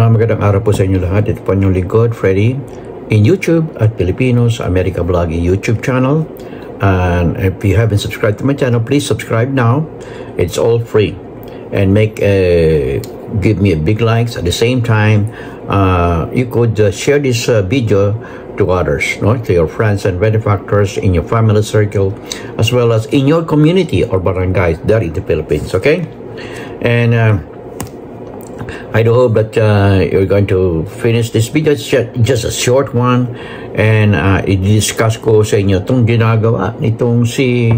Magandang araw po sa inyo lahat. Ito po inyong lingkod, Freddy, in YouTube at Filipinos America Vlogging YouTube channel. And if you haven't subscribed to my channel, please subscribe now. It's all free. And give me a big likes. At the same time, you could share this video to others, no? To your friends and benefactors in your family circle, as well as in your community or barangays there in the Philippines, okay? And I do hope that you're going to finish this video. It's just a short one, and i-discuss ko sa inyo itong ginagawa nitong si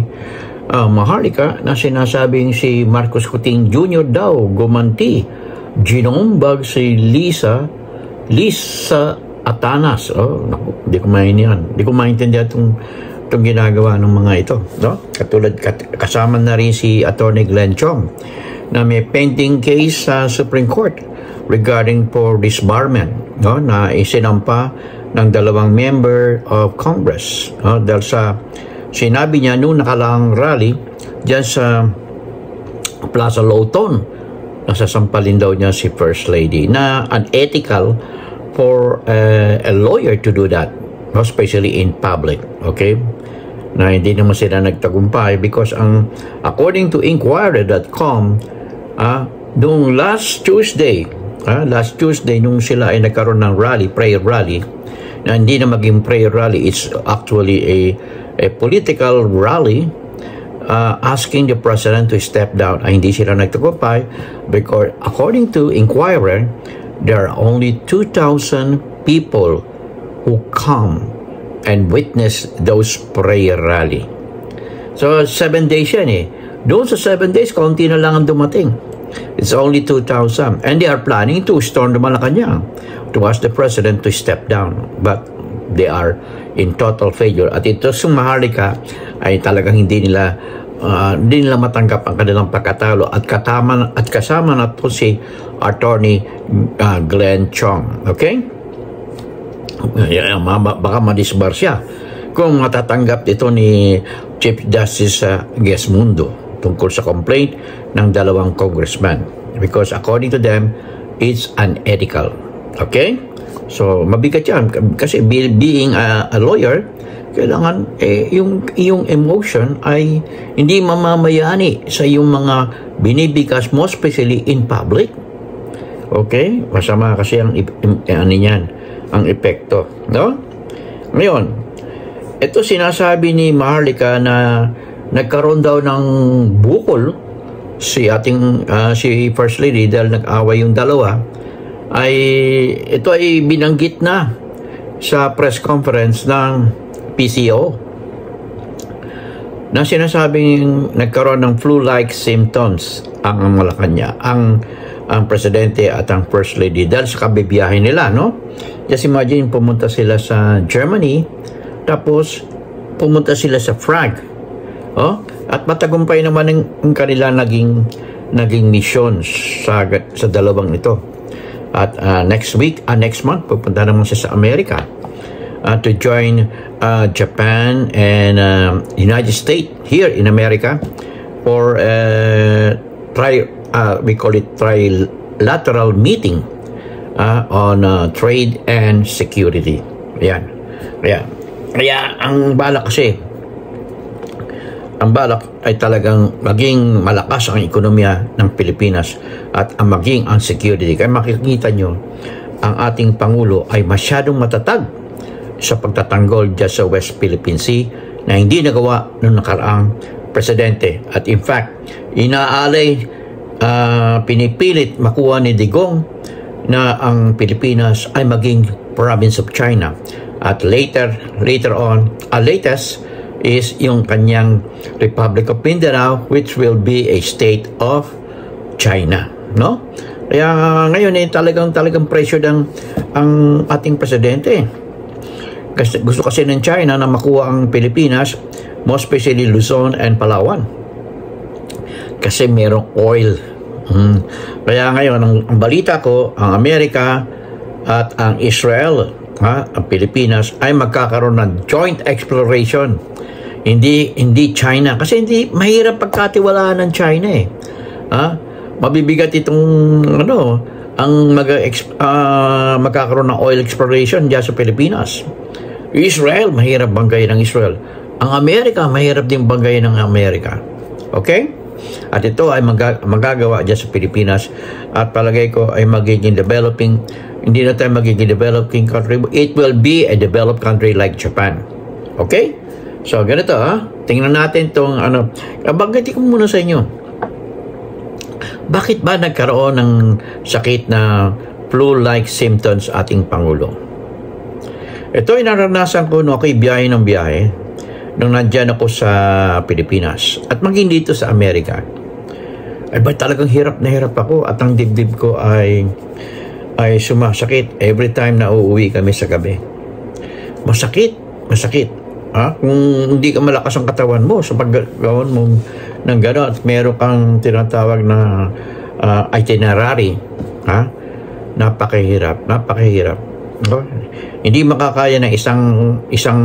Maharlika na sinasabing si Marcos Kuting Jr. daw gumanti, ginombag si Lisa Atanas. Oh, naku, hindi ko maintindihan itong ginagawa ng mga ito, no? Katulad kasama na rin si Attorney Glenn Chong na may pending case sa Supreme Court regarding for disbarment, no, na isinampa ng dalawang member of Congress, no, dahil sa sinabi niya noong nakalaang rally diyan sa Plaza Lawton, nasasampalin daw niya si First Lady, na unethical for a lawyer to do that, no, especially in public, okay? Na hindi naman sila nagtagumpay because according to Inquirer.com, noong last Tuesday nung sila ay nagkaroon ng prayer rally, na hindi na maging prayer rally, it's actually a political rally, asking the president to step down, ay hindi sila nagtagumpay because according to Inquirer, there are only 2,000 people who come and witness those prayer rally. So 7 days yan eh. Doon sa 7 days, kaunti na lang ang dumating. It's only 2,000. And they are planning to storm the Malacanang to ask the president to step down. But they are in total failure. At ito sa Maharlika ay talagang hindi nila matanggap ang kanilang pagkatalo. At kasama na to si Attorney Glenn Chong. Okay? Baka madisbar siya kung matatanggap ito ni Chief Justice Gesmundo tungkol sa complaint ng dalawang congressman, because according to them, it's unethical. Okay? So, mabigat yan. Kasi being a lawyer, kailangan yung emotion ay hindi mamamayani sa yung mga binibigas mo, especially in public. Okay? Masama kasi ang epekto. No? Ngayon, ito sinasabi ni Maharlika na nagkaroon daw ng bukol si First Lady dahil nag-away yung dalawa, ito ay binanggit na sa press conference ng PCO na sinasabing nagkaroon ng flu-like symptoms ang Malacanang, ang presidente at ang First Lady dahil sa kabibiyahe nila, no? Just imagine, pumunta sila sa Germany, tapos pumunta sila sa Prague. Oh, at matagumpay naman ang kanila naging mission sa dalawang ito. At next month, pupunta naman siya sa Amerika to join Japan and United States here in America for we call it trilateral meeting on trade and security. Yan. Kaya ang balak kasi, ang balak ay talagang maging malakas ang ekonomiya ng Pilipinas at maging ang security. Kaya makikita nyo, ang ating Pangulo ay masyadong matatag sa pagtatanggol dyan sa West Philippine Sea na hindi nagawa ng nakaraang presidente. At in fact, pinipilit makuha ni Digong na ang Pilipinas ay maging province of China. At later on, latest is yung kanyang Republic of Mindanao, which will be a state of China, no? Kaya ngayon talagang pressured ang ating presidente. Kasi gusto kasi ng China na makuha ang Pilipinas, most especially Luzon and Palawan. Kasi merong oil. Kaya ngayon ang balita ko, ang Amerika at ang Israel, ang Pilipinas ay magkakaroon ng joint exploration. Hindi China, kasi hindi mahirap pagkatiwalaan ng China eh. Mabibigat itong ang magkakaroon ng oil exploration diyan sa Pilipinas. Israel, mahirap banggayin ng Israel. Ang Amerika, mahirap din banggayin ng Amerika. Okay? At ito ay magagawa dyan sa Pilipinas at palagay ko ay magiging developing, hindi na tayo magiging developing country, it will be a developed country like Japan. Okay? So, ganito tingnan natin itong banggitin ko muna sa inyo. Bakit ba nagkaroon ng sakit na flu-like symptoms ating Pangulo? Ito ay naranasan ko nung ako'y biyahe ng biyahe nung nandyan ako sa Pilipinas at maging dito sa Amerika. Ay ba talagang hirap na hirap ako at ang dibdib ko ay sumasakit every time na uuwi kami sa gabi. Masakit. Kung hindi ka malakas ang katawan mo sa paggawan mo ng gano'n at meron kang tinatawag na itinerary, napakahirap. Hindi makakaya ng isang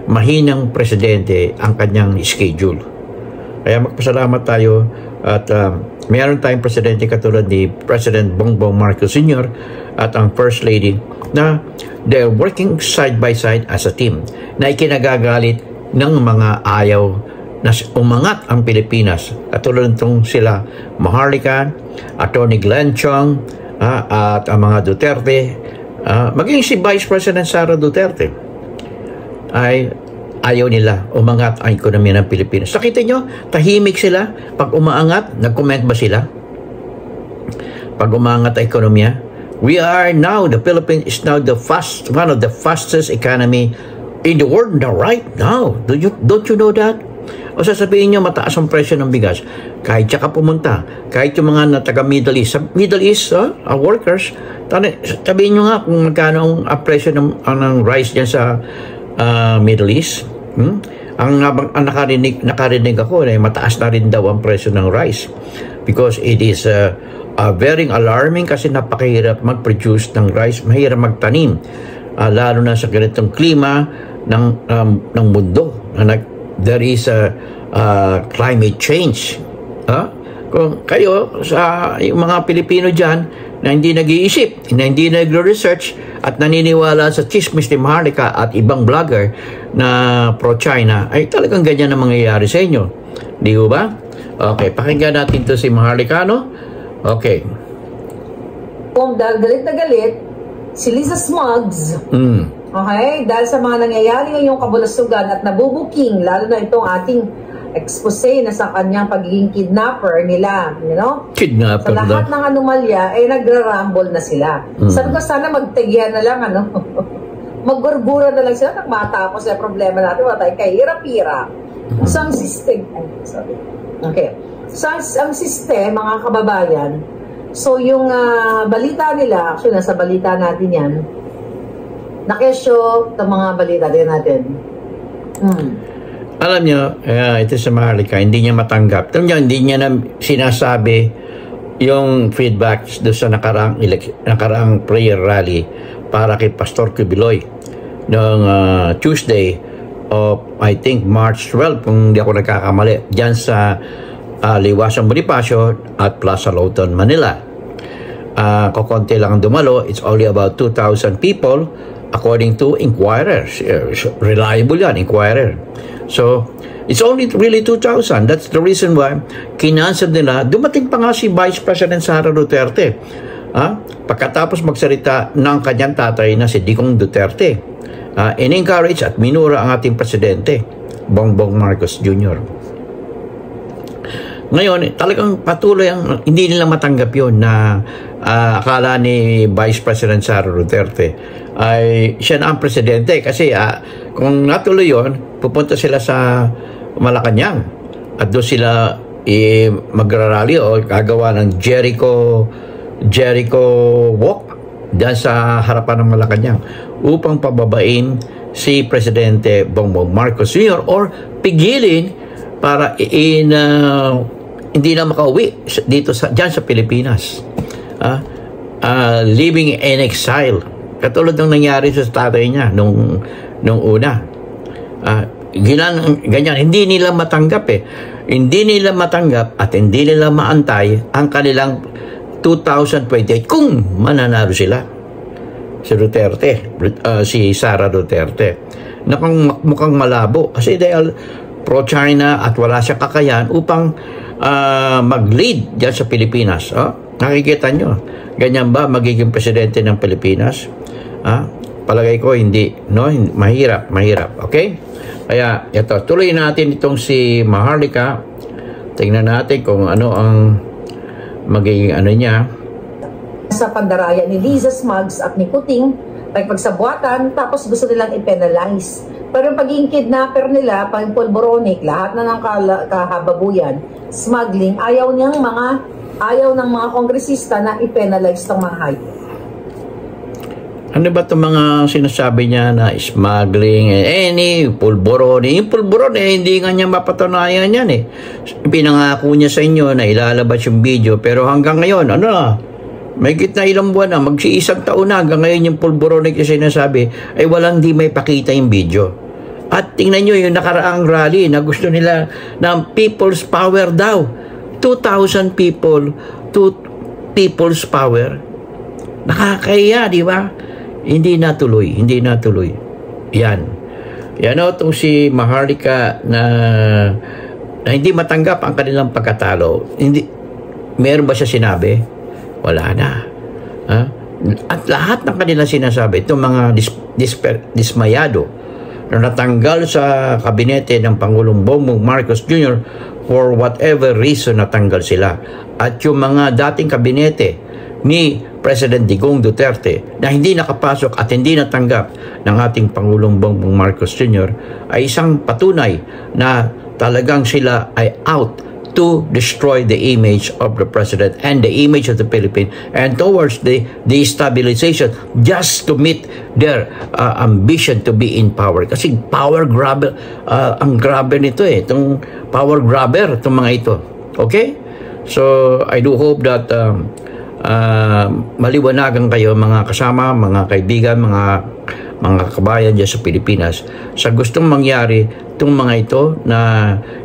mahinang presidente ang kanyang schedule. Kaya magpasalamat tayo at meron tayong presidente katulad ni President Bongbong Marcos Sr. at ang First Lady na they're working side by side as a team na ikinagagalit ng mga ayaw na umangat ang Pilipinas. Katulad nitong sila Maharlika, Atty. Glenn Chong, at ang mga Duterte, maging si Vice President Sara Duterte ay ayaw nila umangat ang ekonomiya ng Pilipinas. Nakita nyo, tahimik sila. Pag umaangat, nag-comment ba sila? Pag umaangat ang ekonomiya, the Philippines is now one of the fastest economy in the world right now. Don't you know that? O sasabihin nyo, mataas ang presyo ng bigas. Kahit siya ka pumunta, kahit yung mga taga Middle East, workers, sabihin nyo nga kung magkano ang presyo ng rice dyan sa Middle East. Ang nakarinig ako na mataas na rin daw ang presyo ng rice because it is very alarming kasi napakahirap mag-produce ng rice, mahirap magtanim, lalo na sa ganitong klima ng mundo. There is climate change. Kung kayo sa yung mga Pilipino dyan na hindi nag-iisip, na hindi nagre-research at naniniwala sa chismis ni Maharlika at ibang vlogger na pro-China, ay talagang ganyan ang mangyayari sa inyo. Di ba? Okay, pakinggan natin to si Maharlika, no? Okay. Kung galit na galit, si Lisa Smugs, okay, dahil sa mga nangyayari ngayong kabulasugan at nabubuking, lalo na itong ating expose na sa kanyang pagiging kidnapper nila, Kidnapper sa lahat ng anomalya, nagra-rumble na sila. Sabi ko, sana magtagihan na lang, magbarbura na lang sila nang matapos sa problema natin, wala tayong kahirap-hirap. So, ang system, ang system, mga kababayan, so yung balita nila, actually nasa balita natin yan, nakesyo itong mga balita din natin. Alam nyo, ito sa Maharlika, hindi niya matanggap. Alam nyo, hindi niya na sinasabi yung feedback doon sa nakaraang prayer rally para kay Pastor Kibiloy noong Tuesday of, I think, March 12, kung hindi ako nagkakamali, dyan sa Liwasang Bonifacio at Plaza Lawton, Manila. Kukonti lang ang dumalo. It's only about 2,000 people according to inquirers. Reliable yan, inquirer. So, it's only really 2,000. That's the reason why kinansel nila. Dumating pa nga si Vice President Sara Duterte. Pagkatapos magsalita ng kanyang tatay na si Digong Duterte. In-encourage at minura ang ating presidente, Bongbong Marcos Jr. Ngayon, talagang patuloy ang hindi nila matanggap yun na akala ni Vice President Sara Duterte ay siya na ang presidente kasi kung natuloy yun, pupunta sila sa Malacanang at doon sila magrarally o gagawa ng Jericho walk dyan sa harapan ng Malacanang upang pababain si Presidente Bongbong Marcos Sr. or pigilin para hindi na makauwi dito dyan sa Pilipinas. Living in exile. Katulad ng nangyari sa tatay niya nung una. Ganyan, hindi nila matanggap Hindi nila matanggap at hindi nila maantay ang kanilang 2028 kung mananalo sila. Si Duterte, si Sara Duterte. Mukhang malabo kasi dahil pro-China at wala siyang kakayahan upang mag-lead dyan sa Pilipinas. Nakikita nyo, ganyan ba magiging presidente ng Pilipinas? Palagay ko hindi, no? Mahirap. Okay? Kaya ito, tuloy natin itong si Maharlika. Tingnan natin kung ano ang magiging ano niya. Sa pandaraya ni Liza Smugs at ni Kuting, nagpagsabuatan, tapos gusto nilang i-penalize. Pero yung pagiging kidnapper nila, pang pulboronic, lahat na ng kahababuyan, smuggling, ayaw ng mga kongresista na i-penalize ng mga hayop. Ano ba itong mga sinasabi niya na smuggling, pulboroni? Yung pulboroni, hindi nga niya mapatunayan yan eh. Pinangako niya sa inyo na ilalabas yung video, pero hanggang ngayon, may gitna ilang buwan na, mag-iisang taon na, hanggang ngayon yung pulboroni kasi sinasabi, ay walang di may pakita yung video. At tingnan nyo yung nakaraang rally na gusto nila ng people's power daw. 2,000 people to people's power. Nakakaya, di ba? Hindi natuloy. Yan itong si Maharlika na hindi matanggap ang kanilang pagkatalo. Meron ba siya sinabi? Wala na. At lahat ng kanilang sinasabi, itong mga dismayado na natanggal sa kabinete ng Pangulong Bongbong Marcos Jr. for whatever reason natanggal sila. At yung mga dating kabinete ni President Digong Duterte na hindi nakapasok at hindi natanggap ng ating Pangulong Bongbong Marcos Jr. ay isang patunay na talagang sila ay out to destroy the image of the President and the image of the Philippines and towards the destabilization just to meet their ambition to be in power. Kasi power grabber, ang grabber nito itong power grabber, itong mga ito. Okay? So, I do hope that maliwanagan kayo mga kasama, mga kaibigan, mga kabayan dyan sa Pilipinas sa gustong mangyari itong mga ito na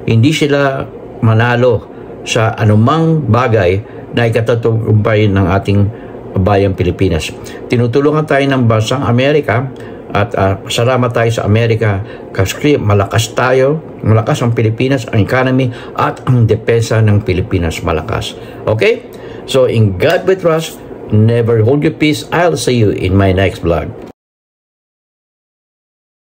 hindi sila manalo sa anumang bagay na ikatatagumpay ng ating bayang Pilipinas. Tinutulungan tayo ng bansang Amerika at salamat tayo sa Amerika kasi malakas ang Pilipinas, ang economy at ang depensa ng Pilipinas malakas. Okay? So, in God we trust, never hold your peace. I'll see you in my next vlog.